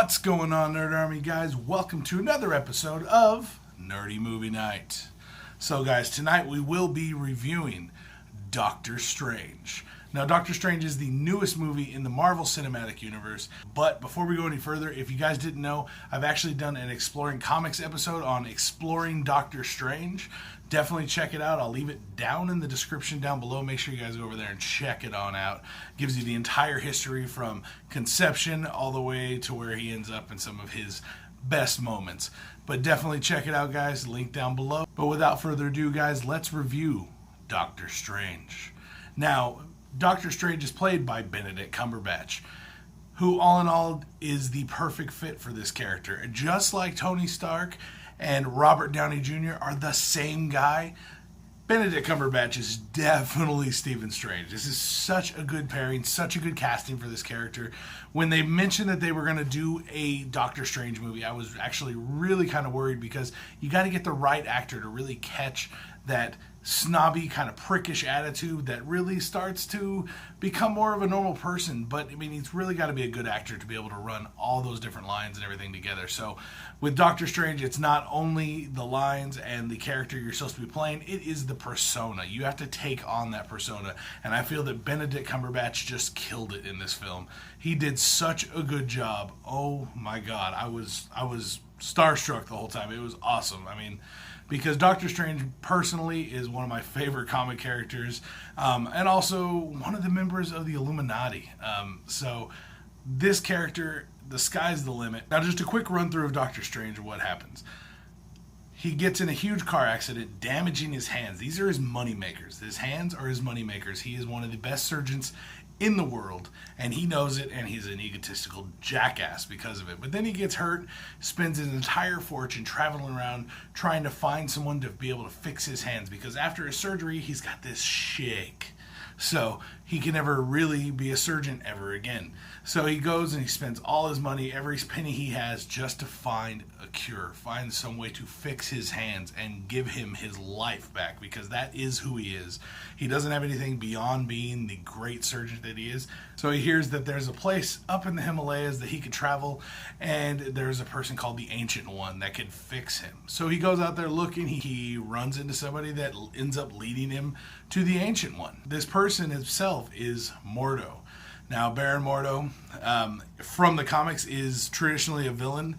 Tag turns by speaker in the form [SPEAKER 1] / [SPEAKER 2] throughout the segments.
[SPEAKER 1] What's going on, Nerd Army guys? Welcome to another episode of Nerdy Movie Night. So guys, tonight we will be reviewing Doctor Strange. Now, Doctor Strange is the newest movie in the Marvel Cinematic Universe, but before we go any further, if you guys didn't know, I've actually done an Exploring Comics episode on exploring Doctor Strange. Definitely check it out. I'll leave it down in the description down below. Make sure you guys go over there and check it on out. Gives you the entire history from conception all the way to where he ends up in some of his best moments. But definitely check it out, guys. Link down below. But without further ado, guys, let's review Doctor Strange. Now, Doctor Strange is played by Benedict Cumberbatch, who all in all is the perfect fit for this character. Just like Tony Stark and Robert Downey Jr. are the same guy, Benedict Cumberbatch is definitely Stephen Strange. This is such a good pairing, such a good casting for this character. When they mentioned that they were going to do a Doctor Strange movie, I was actually really kind of worried because you got to get the right actor to really catch that snobby, kind of prickish attitude that really starts to become more of a normal person. But I mean, he's really got to be a good actor to be able to run all those different lines and everything together. So with Doctor Strange, it's not only the lines and the character you're supposed to be playing, it is the persona. You have to take on that persona, and I feel that Benedict Cumberbatch just killed it in this film. He did such a good job. Oh my god, I was starstruck the whole time. It was awesome. I mean, because Doctor Strange personally is one of my favorite comic characters, and also one of the members of the Illuminati. So this character, the sky's the limit. Now, just a quick run through of Doctor Strange and what happens. He gets in a huge car accident, damaging his hands. These are his money makers. His hands are his money makers. He is one of the best surgeons in the world, and he knows it, and he's an egotistical jackass because of it. But then he gets hurt, spends his entire fortune traveling around trying to find someone to be able to fix his hands, because after his surgery, he's got this shake. So he can never really be a surgeon ever again. So he goes and he spends all his money, every penny he has, just to find a cure, find some way to fix his hands and give him his life back, because that is who he is. He doesn't have anything beyond being the great surgeon that he is. So he hears that there's a place up in the Himalayas that he could travel, and there's a person called the Ancient One that could fix him. So he goes out there looking. He runs into somebody that ends up leading him to the Ancient One. This person himself is Mordo. Now, Baron Mordo, from the comics, is traditionally a villain,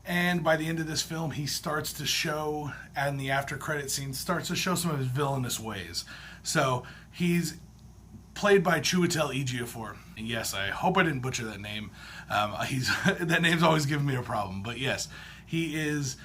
[SPEAKER 1] and by the end of this film, he starts to show, and the after credit scene starts to show some of his villainous ways. So he's played by Chiwetel Ejiofor. And yes, I hope I didn't butcher that name. That name's always given me a problem. But yes, he is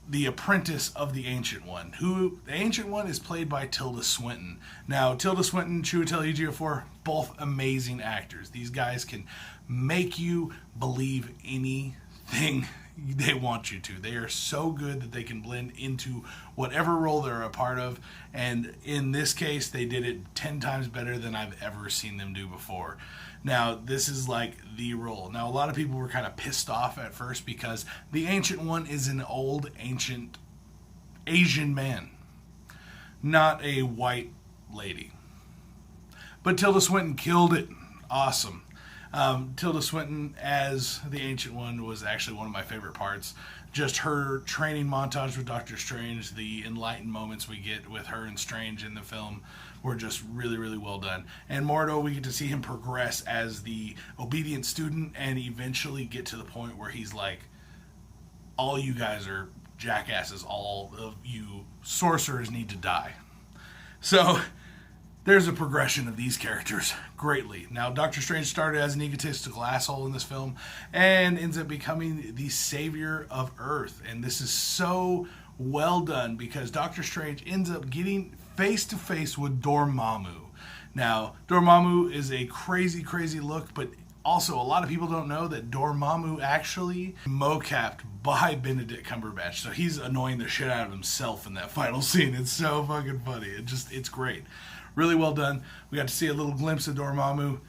[SPEAKER 1] the apprentice of the Ancient One. The Ancient One is played by Tilda Swinton. Now, Tilda Swinton, Chiwetel Ejiofor, both amazing actors. These guys can make you believe anything they want you to. They are so good that they can blend into whatever role they're a part of, and in this case, they did it 10 times better than I've ever seen them do before. Now, this is like the role. Now, a lot of people were kind of pissed off at first because the Ancient One is an old, ancient Asian man, not a white lady. But Tilda Swinton killed it. Awesome. Tilda Swinton as the Ancient One was actually one of my favorite parts. Just her training montage with Doctor Strange, the enlightened moments we get with her and Strange in the film were just really, really well done. And Mordo, we get to see him progress as the obedient student and eventually get to the point where he's like, all you guys are jackasses, all of you sorcerers need to die. So there's a progression of these characters greatly. Now, Doctor Strange started as an egotistical asshole in this film and ends up becoming the savior of Earth. And this is so well done because Doctor Strange ends up getting face-to-face with Dormammu. Now, Dormammu is a crazy, crazy look, but also a lot of people don't know that Dormammu actually mocapped by Benedict Cumberbatch. So he's annoying the shit out of himself in that final scene. It's so fucking funny. It's great. Really well done. We got to see a little glimpse of Dormammu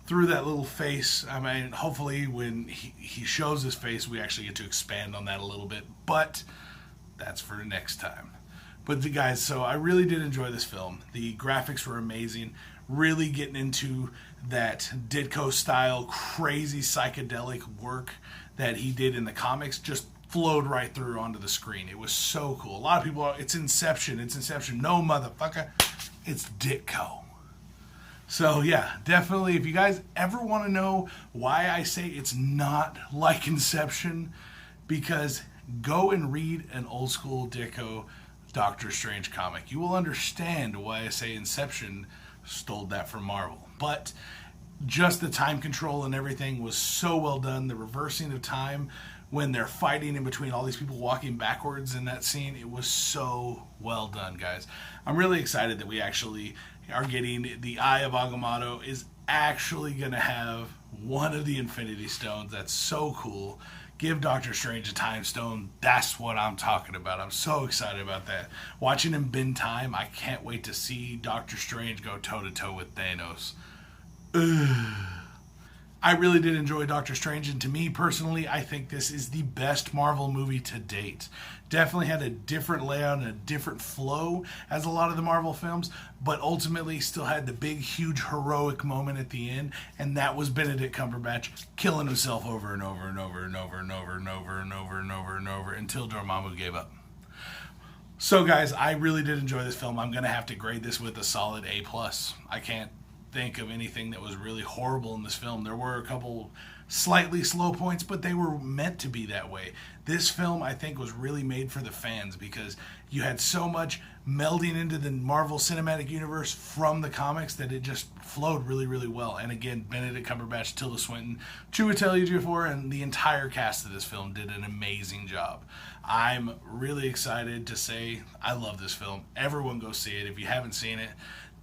[SPEAKER 1] through that little face. I mean, hopefully when he shows his face, we actually get to expand on that a little bit. But that's for next time. But guys, so I really did enjoy this film. The graphics were amazing. Really getting into that Ditko style crazy psychedelic work that he did in the comics just flowed right through onto the screen. It was so cool. A lot of people are, it's Inception. No, motherfucker. It's Ditko. So yeah, definitely, if you guys ever want to know why I say it's not like Inception, because go and read an old school Ditko Doctor Strange comic. You will understand why I say Inception stole that from Marvel. But just the time control and everything was so well done. The reversing of time when they're fighting in between all these people walking backwards in that scene, it was so well done, guys. I'm really excited that we actually are getting the Eye of Agamotto is actually going to have one of the Infinity Stones. That's so cool. Give Doctor Strange a Time Stone. That's what I'm talking about. I'm so excited about that. Watching him bend time, I can't wait to see Doctor Strange go toe-to-toe with Thanos. Ugh. I really did enjoy Doctor Strange, and to me personally, I think this is the best Marvel movie to date. Definitely had a different layout and a different flow as a lot of the Marvel films, but ultimately still had the big, huge, heroic moment at the end, and that was Benedict Cumberbatch killing himself over and over and over and over and over and over and over and over and over until Dormammu gave up. So guys, I really did enjoy this film. I'm going to have to grade this with a solid A+. I can't think of anything that was really horrible in this film. There were a couple slightly slow points, but they were meant to be that way. This film, I think, was really made for the fans because you had so much melding into the Marvel Cinematic Universe from the comics that it just flowed really, really well. And again, Benedict Cumberbatch, Tilda Swinton, Chiwetel Ejiofor, and the entire cast of this film did an amazing job. I'm really excited to say I love this film. Everyone go see it. If you haven't seen it,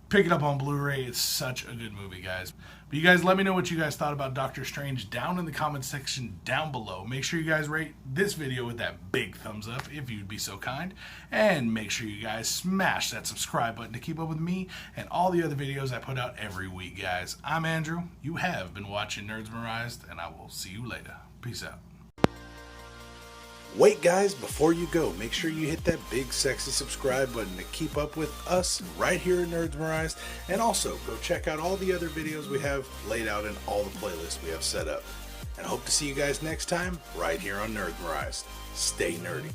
[SPEAKER 1] pick it up on Blu-ray. It's such a good movie, guys. But you guys, let me know what you guys thought about Doctor Strange down in the comment section down below. Make sure you guys rate this video with that big thumbs up if you'd be so kind. And make sure you guys smash that subscribe button to keep up with me and all the other videos I put out every week, guys. I'm Andrew. You have been watching Nerds Memorized, and I will see you later. Peace out.
[SPEAKER 2] Wait guys, before you go, make sure you hit that big sexy subscribe button to keep up with us right here in Nerds Memorized, and also go check out all the other videos we have laid out in all the playlists we have set up. And I hope to see you guys next time right here on Nerds Memorized. Stay nerdy.